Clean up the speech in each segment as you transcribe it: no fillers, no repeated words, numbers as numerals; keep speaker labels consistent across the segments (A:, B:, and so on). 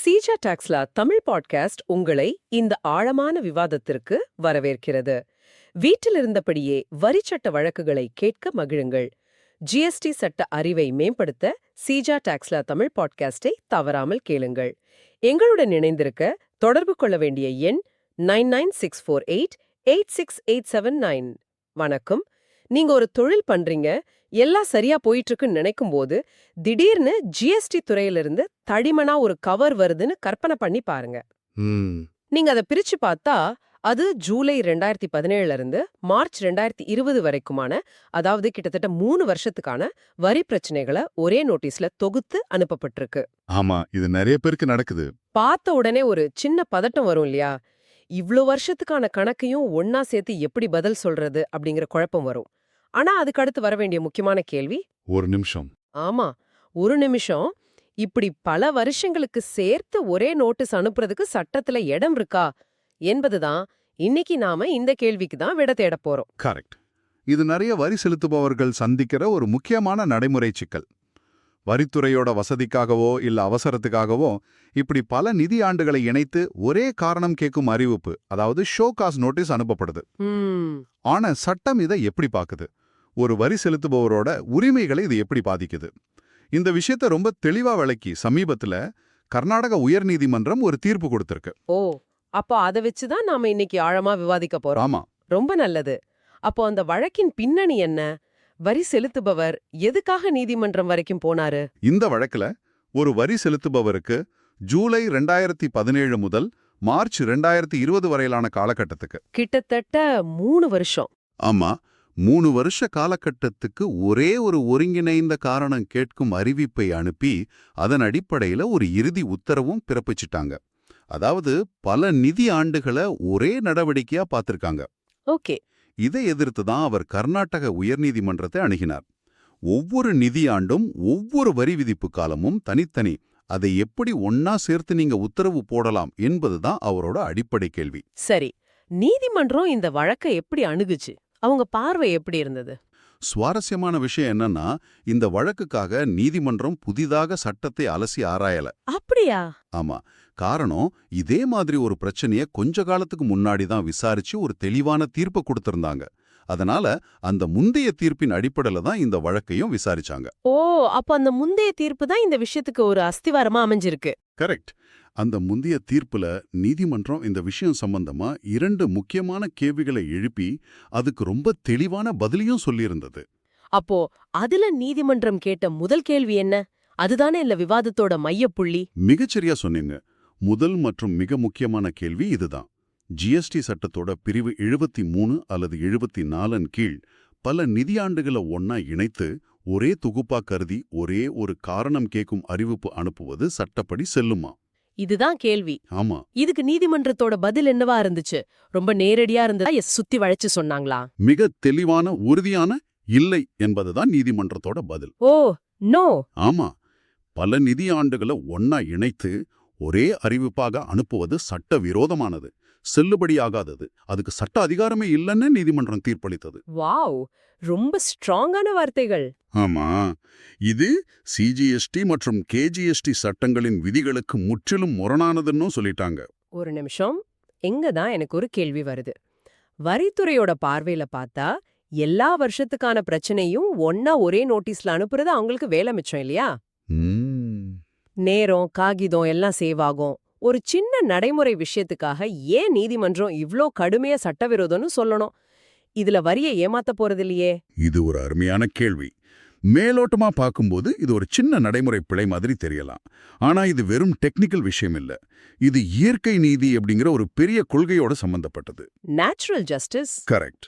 A: Seeja Taxila Tamil podcast உங்களை இந்த ஆழமான விவாதத்திற்கு வரவேற்கிறது. வீட்டில் இருந்தபடியே வரிச்சட்ட வழக்குகளை கேட்க மகிழுங்கள். ஜிஎஸ்டி சட்ட அறிவை மேம்படுத்த சீஜா டாக்ஸ்லா தமிழ் பாட்காஸ்டை தவறாமல் கேளுங்கள். எங்களுடன் இணைந்திருக்க தொடர்பு கொள்ள வேண்டிய எண் 9964886879. வணக்கம். நீங்க ஒரு தொழில் பண்றீங்க, எல்லாம் சரியா போயிட்டு இருக்குன்னு நினைக்கும் போது திடீர்னு ஜிஎஸ்டி துறையிலிருந்து தடிமனா ஒரு கவர் வருதுன்னு கற்பனை பண்ணி பாருங்க. நீங்க அதை பிரிச்சு பார்த்தா அது ஜூலை 2017 இருந்து மார்ச் 2020 வரைக்குமான, அதாவது கிட்டத்தட்ட 3 வருஷத்துக்கான வரி பிரச்சனைகளை ஒரே நோட்டீஸ்ல தொகுத்து அனுப்பப்பட்டிருக்கு.
B: ஆமா, இது நிறைய பேருக்கு நடக்குது.
A: பார்த்த உடனே ஒரு சின்ன பதட்டம் வரும் இல்லையா? இவ்ளோ வருஷத்துக்கான கணக்கையும் ஒன்னா சேர்த்து எப்படி பதில் சொல்றது அப்படிங்கிற குழப்பம் வரும். ஆனா அதுக்கு அடுத்து வர வேண்டிய முக்கியமான கேள்வி,
B: ஒரு நிமிஷம்.
A: ஆமா, ஒரு நிமிஷம். இப்படி பல வருஷங்களுக்கு சேர்த்து ஒரே நோட்டீஸ் அனுப்புறதுக்கு சட்டத்துல இடம் இருக்கா என்பதுதான் இன்னைக்கு நாம இந்த கேள்விக்கு தான் விட தேட போறோம்.
B: கரெக்ட். இது நிறைய வரி செலுத்துபவர்கள் சந்திக்கிற ஒரு முக்கியமான நடைமுறை சிக்கல். வரித்துறையோட வசதிக்காகவோ இல்ல அவசரத்துக்காகவோ இப்படி பல நிதி ஆண்டுகளை இணைத்து ஒரே காரணம் கேட்கும் அறிவிப்பு, அதாவது ஷோ காஸ் நோட்டீஸ் அனுப்பப்படுது. ஆனா சட்டம் இதை எப்படி பாக்குது? ஒரு வரி செலுத்துபவரோட உரிமைகளை இது எப்படி பாதிக்குது? இந்த விஷயத்தை ரொம்ப தெளிவா விளக்கி சமீபத்துல கர்நாடக உயர்நீதிமன்றம் ஒரு தீர்ப்பு கொடுத்திருக்கு.
A: ஓ, அப்போ அதை வச்சுதான் நாம இன்னைக்கு ஆழமா விவாதிக்க போறோம்.
B: ஆமா,
A: ரொம்ப நல்லது. அப்போ அந்த வழக்கின் பின்னணி என்ன? வரி செலுத்துபவர் எதுக்காக நீதிமன்றம் வரைக்கும் போனாரு?
B: இந்த வழக்குல ஒரு வரி செலுத்துபவருக்கு ஜூலை 2017 முதல் மார்ச் 2020 வரையிலான காலகட்டத்துக்கு
A: கிட்டத்தட்ட 3 வருஷம்.
B: ஆமா, 3 வருஷ காலகட்டத்துக்கு ஒரே ஒரு ஒருங்கிணைந்த காரணம் கேட்கும் அறிவிப்பை அனுப்பி அதன் அடிப்படையில ஒரு இறுதி உத்தரவும் பிறப்பிச்சிட்டாங்க. அதாவது பல நிதி ஆண்டுகளை ஒரே நடவடிக்கையா பார்த்திருக்காங்க.
A: ஓகே.
B: இதை எதிர்த்து தான் அவர் கர்நாடக உயர்நீதிமன்றத்தை அணுகினார். ஒவ்வொரு நிதியாண்டும் ஒவ்வொரு வரி விதிப்பு காலமும் தனித்தனி, அதை எப்படி ஒன்னா சேர்த்து நீங்க உத்தரவு போடலாம் என்பதுதான் அவரோட அடிப்படை கேள்வி.
A: சரி, நீதிமன்றம் இந்த வழக்கை எப்படி அணுகுச்சு? அவங்க பார்வை எப்படி இருந்தது?
B: சுவாரஸ்யமான விஷயம் என்னன்னா, இந்த வழக்குக்காக நீதிமன்றம் புதிதாக சட்டத்தை அலசி ஆராயல.
A: அப்படியா?
B: ஆமா, காரணம் இதே மாதிரி ஒரு பிரச்சனைய கொஞ்ச காலத்துக்கு முன்னாடி தான் விசாரிச்சு ஒரு தெளிவான தீர்ப்பு கொடுத்திருந்தாங்க. அதனால அந்த முந்தைய தீர்ப்பின் அடிப்படையில தான் இந்த வழக்கையும் விசாரிச்சாங்க.
A: ஓ, அப்ப அந்த முந்தைய தீர்ப்பு தான் இந்த விஷயத்துக்கு ஒரு அஸ்திவாரமா அமைஞ்சிருக்கு.
B: கரெக்ட். அந்த முந்தைய தீர்ப்புல நீதிமன்றம் இந்த விஷயம் சம்பந்தமா 2 முக்கியமான கேள்விகளை எழுப்பி அதுக்கு ரொம்ப தெளிவான பதிலையும் சொல்லியிருந்தது.
A: அப்போ அதுல நீதிமன்றம் கேட்ட முதல் கேள்வி என்ன? அதுதானே இல்ல விவாதத்தோட மையப்புள்ளி.
B: மிகச்சரியா சொன்னீங்க. முதல் மற்றும் மிக முக்கியமான கேள்வி இதுதான். ஜிஎஸ்டி சட்டத்தோட பிரிவு 73 அல்லது 74 கீழ் பல நிதியாண்டுகளை ஒன்னா இணைத்து ஒரே தொகுப்பா கருதி ஒரே ஒரு காரணம் கேட்கும் அறிவிப்பு அனுப்புவது சட்டப்படி செல்லுமா?
A: இதுதான் கேள்வி.
B: ஆமா.
A: இதுக்கு நீதிமன்றத்தோட பதில் என்னவா இருந்துச்சு? ரொம்ப நேரடியா இருந்ததா, சுத்தி வளைச்சு சொன்னாங்களா?
B: மிக தெளிவான உறுதியான இல்லை என்பதுதான் நீதிமன்றத்தோட பதில்.
A: ஓ, நோ.
B: ஆமா, பல நிதி ஆண்டுகளை ஒன்னா இணைத்து ஒரே அறிவிப்பாக அனுப்புவது சட்ட விரோதமானது, செல்லுபடியாகாதது, அதுக்கு சட்ட அதிகாரமே இல்லைன்னு நீதிமன்றம் தீர்ப்பளித்தது.
A: வாவ், ரொம்ப ஸ்ட்ராங்கான வார்த்தைகள்.
B: ஆமா, இது சிஜிஎஸ்டி மற்றும் கேஜிஎஸ்டி சட்டங்களின் விதிகளுக்கு முற்றிலும் முரணானதுன்னு சொல்லிட்டாங்க.
A: ஒரு நிமிஷம், எங்கதான் எனக்கு ஒரு கேள்வி வருது. வரித்துறையோட பார்வையில பார்த்தா எல்லா வருஷத்துக்கான பிரச்சனையும் ஒன்னா ஒரே நோட்டீஸ்ல அனுப்புறது அவங்களுக்கு வேலை மிச்சம் இல்லையா? நேரம், காகிதம் எல்லாம் சேவ் ஆகும். ஒரு சின்ன நடைமுறை விஷயத்துக்காக ஏன் நீதிமன்றம் இவ்ளோ கடுமையா சட்டவிரோதம்னு சொல்லணும்? இதுல வரியை ஏமாத்த போறதில்லையே.
B: இது ஒரு அருமையான கேள்வி. மேலோட்டமா பார்க்கும்போது இது ஒரு சின்ன நடைமுறை பிழை மாதிரி தெரியலாம். ஆனா இது வெறும் டெக்னிக்கல் விஷயம் இல்ல. இது இயற்கை நீதி அப்படிங்கிற ஒரு பெரிய கொள்கையோட சம்பந்தப்பட்டது.
A: Natural justice.
B: கரெக்ட்.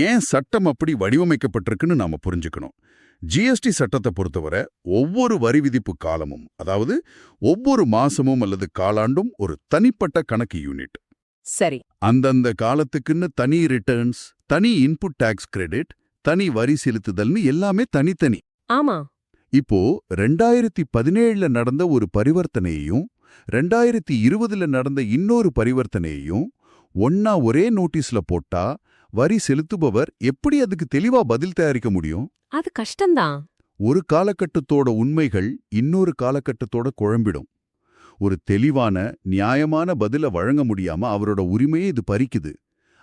B: ஏன் சட்டம் அப்படி வடிவமைக்கப்பட்டிருக்குன்னு நாம புரிஞ்சுக்கணும். ஜிஎஸ்டி சட்டத்தை பொறுத்தவரை ஒவ்வொரு வரி விதிப்பு காலமும், அதாவது ஒவ்வொரு மாசமும் அல்லது காலாண்டும் ஒரு தனிப்பட்ட கணக்கு யூனிட்.
A: சரி.
B: அந்தந்த காலத்துக்குன்னு தனி ரிட்டர்ன்ஸ், தனி இன்புட் டாக்ஸ் கிரெடிட், தனி வரி செலுத்துதல்னு எல்லாமே தனித்தனி.
A: ஆமா.
B: இப்போ 2017 நடந்த ஒரு பரிவர்த்தனையையும் 2020 நடந்த இன்னொரு பரிவர்த்தனையையும் ஒன்னா ஒரே நோட்டீஸ்ல போட்டா வரி செலுத்துபவர் எப்படி அதுக்கு தெளிவா பதில் தயாரிக்க முடியும்?
A: அது கஷ்டம்தான்.
B: ஒரு காலகட்டத்தோட உண்மைகள் இன்னொரு காலகட்டத்தோட குழம்பிடும். ஒரு தெளிவான நியாயமான பதில வழங்க முடியாம அவரோட உரிமையை இது பறிக்குது.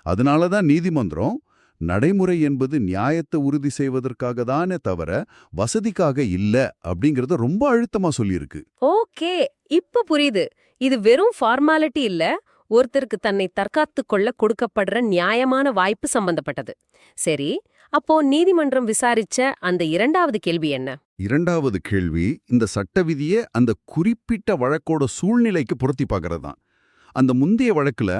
B: அதனால தான் நீதிமன்றம் நடைமுறை என்பது நியாயத்தை உறுதி செய்வதற்காக தானே தவிர வசதிக்காக இல்ல அப்படிங்கறத ரொம்ப அழுத்தமா சொல்லியிருக்கு.
C: ஓகே, இப்ப புரியுது. இது வெறும் ஃபார்மாலிட்டி இல்ல, ஒருத்தருக்கு தன்னை தற்காத்துக் கொள்ள கொடுக்கப்படுற நியாயமான வாய்ப்பு சம்பந்தப்பட்டது. சரி, அப்போ நீதிமன்றம் விசாரிச்ச அந்த இரண்டாவது கேள்வி என்ன?
B: இரண்டாவது கேள்வி இந்த சட்ட விதியை அந்த குறிப்பிட்ட வழக்கோட சூழ்நிலைக்கு பொருத்தி பார்க்கறது தான். அந்த முந்தைய வழக்குல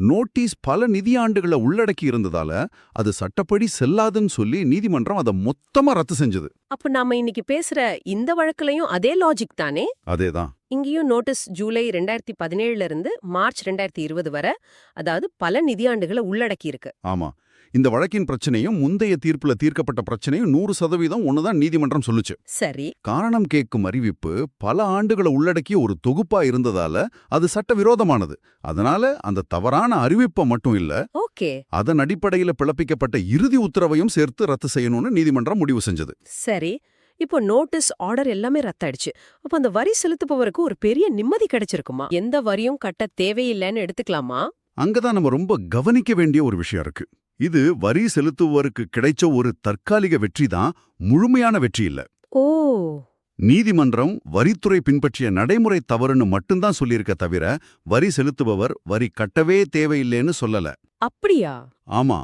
B: நோட்டீஸ் பல நிதியாண்டுகளை உள்ளடக்கி இருந்ததால அது சட்டப்படி செல்லாதுன்னு சொல்லி நீதிமன்றம் அதை மொத்தமா ரத்து செஞ்சது.
C: அப்ப நாம இன்னைக்கு பேசுற இந்த வழக்குலயும் அதே லாஜிக் தானே?
B: அதேதான்.
C: இங்கேயும் நோட்டீஸ் ஜூலை 2017 இருந்து மார்ச் 2020 வரை, அதாவது பல நிதியாண்டுகளை உள்ளடக்கி இருக்கு.
B: ஆமா, இந்த வழக்கின் பிரச்சனையும் முந்தைய தீர்ப்புல தீர்க்கப்பட்ட பிரச்சனையும் 100% ஒண்ணுதான் நீதிமன்றம் சொல்லுச்சு.
C: சரி,
B: காரணம் கேட்கும் அறிவிப்பு பல ஆண்டுகளை உள்ளடக்கிய ஒரு தொகுப்பா இருந்ததால அது சட்டவிரோதமானது. அதனால அந்த தவறான அறிவிப்பை மட்டும் இல்ல,
C: ஓகே,
B: அதன் அடிப்படையில பிறப்பிக்கப்பட்ட இறுதி உத்தரவையும் சேர்த்து ரத்து செய்யணும்னு நீதிமன்றம் முடிவு செஞ்சது.
C: சரி. இப்போ நோட்டீஸ் ஆர்டர் எல்லாமே ரத்தாயிடுச்சு. அப்ப அந்த வரி செலுத்துபவருக்கு ஒரு பெரிய நிம்மதி கிடைச்சிருக்குமா? எந்த வரியும் கட்ட தேவையில்லைன்னு எடுத்துக்கலாமா?
B: அங்கதான் நம்ம ரொம்ப கவனிக்க வேண்டிய ஒரு விஷயம் இருக்கு. இது வரி செலுத்துவோருக்கு கிடைச்ச ஒரு தற்காலிக வெற்றி தான், முழுமையான வெற்றி இல்ல.
C: ஓ,
B: நீதிமன்றம் வரித்துறை பின்பற்றிய நடைமுறை தவறுன்னு மட்டும்தான் சொல்லியிருக்க தவிர வரி செலுத்துபவர் வரி கட்டவே தேவையில்லைன்னு சொல்லல.
C: அப்படியா?
B: ஆமா,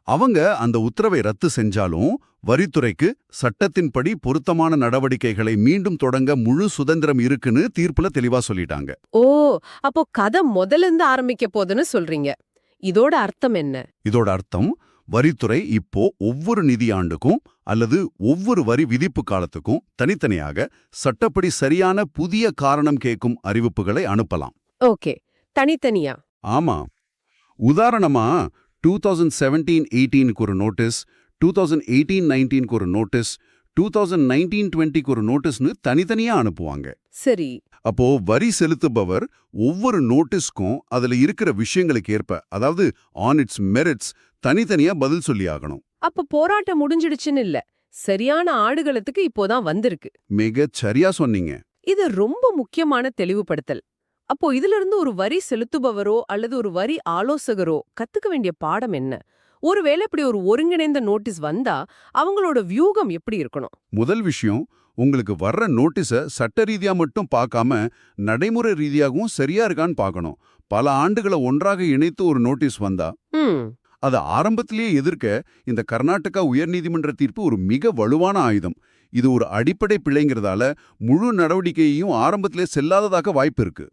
B: அவங்க அந்த உத்தரவை ரத்து செஞ்சாலும் வரித்துறைக்கு சட்டத்தின்படி பொருத்தமான நடவடிக்கைகளை மீண்டும் தொடங்க முழு சுதந்திரம் இருக்குன்னு தீர்ப்புல தெளிவா சொல்லிட்டாங்க.
C: ஓ, அப்போ கதை முதல்ல இருந்து ஆரம்பிக்க போதுன்னு சொல்றீங்க. இதோட அர்த்தம் என்ன?
B: இதோட அர்த்தம், வரித்துறை இப்போ ஒவ்வொரு நிதியாண்டுக்கும் அல்லது ஒவ்வொரு வரி விதிப்பு காலத்துக்கும் தனித்தனியாக சட்டப்படி சரியான புதிய காரணம் கேட்கும் அறிவிப்புகளை அனுப்பலாம்.
C: ஓகே, தனித்தனியா?
B: ஆமா, உதாரணமா 2017-18க்கு ஒரு நோட்டீஸ், 2018-19க்கு ஒரு நோட்டீஸ், 2019-20க்கு ஒரு நோட்டீஸ்னு தனித்தனியா அனுப்புவாங்க.
C: சரி.
B: அப்போ வரி செலுத்துபவர் ஒவ்வொரு நோட்டீஸ்க்கும் அதுல இருக்கிற விஷயங்களுக்கு ஏற்ப, அதாவது ஆன் இட்ஸ் மெரிட்ஸ், தனித்தனியா பதில் சொல்லி ஆகணும்.
C: அப்ப போராட்டம் முடிஞ்சிடுச்சுன்னு இல்ல, சரியான ஆடுகளத்துக்கு இப்போதான் வந்திருக்கு.
B: மிகச் சரியா சொன்னீங்க.
C: இது ரொம்ப முக்கியமான தெளிவுபடுத்தல். அப்போ இதுல இருந்து ஒரு வரி செலுத்துபவரோ அல்லது ஒரு வரி ஆலோசகரோ கத்துக்க வேண்டிய பாடம் என்ன? ஒருவேளை இப்படி ஒரு ஒருங்கிணைந்த நோட்டீஸ் வந்தா அவங்களோட வியூகம் எப்படி இருக்கணும்?
B: முதல் விஷயம், உங்களுக்கு வர்ற நோட்டீஸை சட்ட ரீதியா மட்டும் பார்க்காம நடைமுறை ரீதியாகவும் சரியா இருக்கான்னு பார்க்கணும். பல ஆண்டுகளை ஒன்றாக இணைத்து ஒரு நோட்டீஸ் வந்தா அதை ஆரம்பத்திலேயே எதிர்க்க இந்த கர்நாடகா உயர்நீதிமன்ற தீர்ப்பு ஒரு மிக வலுவான ஆயுதம். இது ஒரு அடிப்படை பிழைங்கிறதால முழு நடவடிக்கையையும் ஆரம்பத்திலே செல்லாததாக வாய்ப்பு இருக்கு.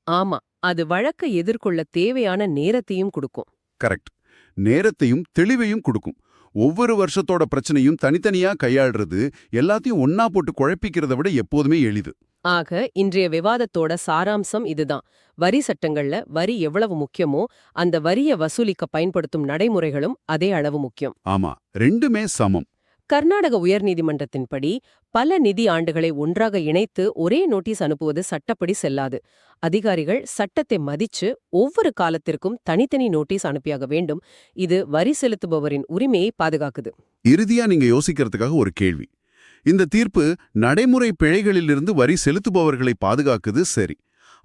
C: ஆமா, அது வழக்கை எதிர்கொள்ள தேவையான நேரத்தையும் கொடுக்கும்.
B: கரெக்ட், நேரத்தையும் தெளிவையும் கொடுக்கும். ஒவ்வொரு வருஷத்தோட பிரச்சனையும் தனித்தனியா கையாளுறது எல்லாத்தையும் ஒன்னா போட்டு குழப்பிக்கிறத விட எப்போதுமே எளிது.
C: ஆக இன்றைய விவாதத்தோட சாராம்சம் இதுதான். வரி சட்டங்கள்ல வரி எவ்வளவு முக்கியமோ அந்த வரிய வசூலிக்க பயன்படுத்தும் நடைமுறைகளும் அதே அளவு முக்கியம்.
B: ஆமா, ரெண்டுமே சமம்.
C: கர்நாடக உயர்நீதிமன்றத்தின்படி பல நிதி ஆண்டுகளை ஒன்றாக இணைத்து ஒரே நோட்டீஸ் அனுப்புவது சட்டப்படி செல்லாது. அதிகாரிகள் சட்டத்தை மதிச்சு ஒவ்வொரு காலத்திற்கும் தனித்தனி நோட்டீஸ் அனுப்பியாக வேண்டும். இது வரி செலுத்துபவரின் உரிமையை பாதுகாக்குது.
B: இறுதியா நீங்க யோசிக்கிறதுக்காக ஒரு கேள்வி. இந்த தீர்ப்பு நடைமுறை பிழைகளிலிருந்து வரி செலுத்துபவர்களை பாதுகாக்குது, சரி.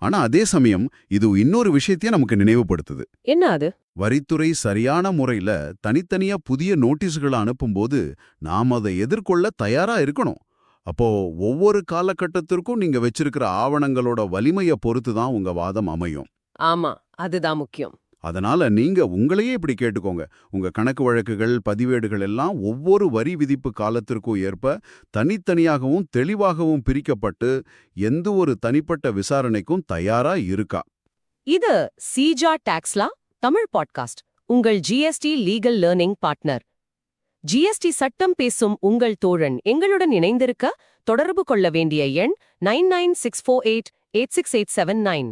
B: ஆனா அதே சமயம் இது இன்னொரு விஷயத்தையும் நமக்கு நினைவுபடுத்துது.
C: என்ன அது?
B: வரித்துறை சரியான முறையில தனித்தனியா புதிய நோட்டீஸ்களை அனுப்பும்போது நாம் அதை எதிர்கொள்ள தயாரா இருக்கணும். அப்போ ஒவ்வொரு காலகட்டத்திற்கும் நீங்க வச்சிருக்கிற ஆவணங்களோட வலிமையை பொறுத்து தான் உங்க வாதம் அமையும்.
C: ஆமா, அதுதான் முக்கியம்.
B: அதனால நீங்க உங்களையே இப்படி கேட்டுக்கோங்க. உங்க கணக்கு வழக்குகள், பதிவேடுகள் எல்லாம் ஒவ்வொரு வரி விதிப்பு காலத்திற்கும் ஏற்ப தனித்தனியாகவும் தெளிவாகவும் பிரிக்கப்பட்டு எந்த ஒரு தனிப்பட்ட விசாரணைக்கும் தயாரா இருக்கா?
C: இது சீஜா டாக்ஸ்லா தமிழ் பாட்காஸ்ட், உங்கள் GST legal learning partner. GST சட்டம் பேசும் உங்கள் தோழன் எங்களுடன் இணைந்திருக்க தொடர்பு கொள்ள வேண்டிய எண் 9964886879.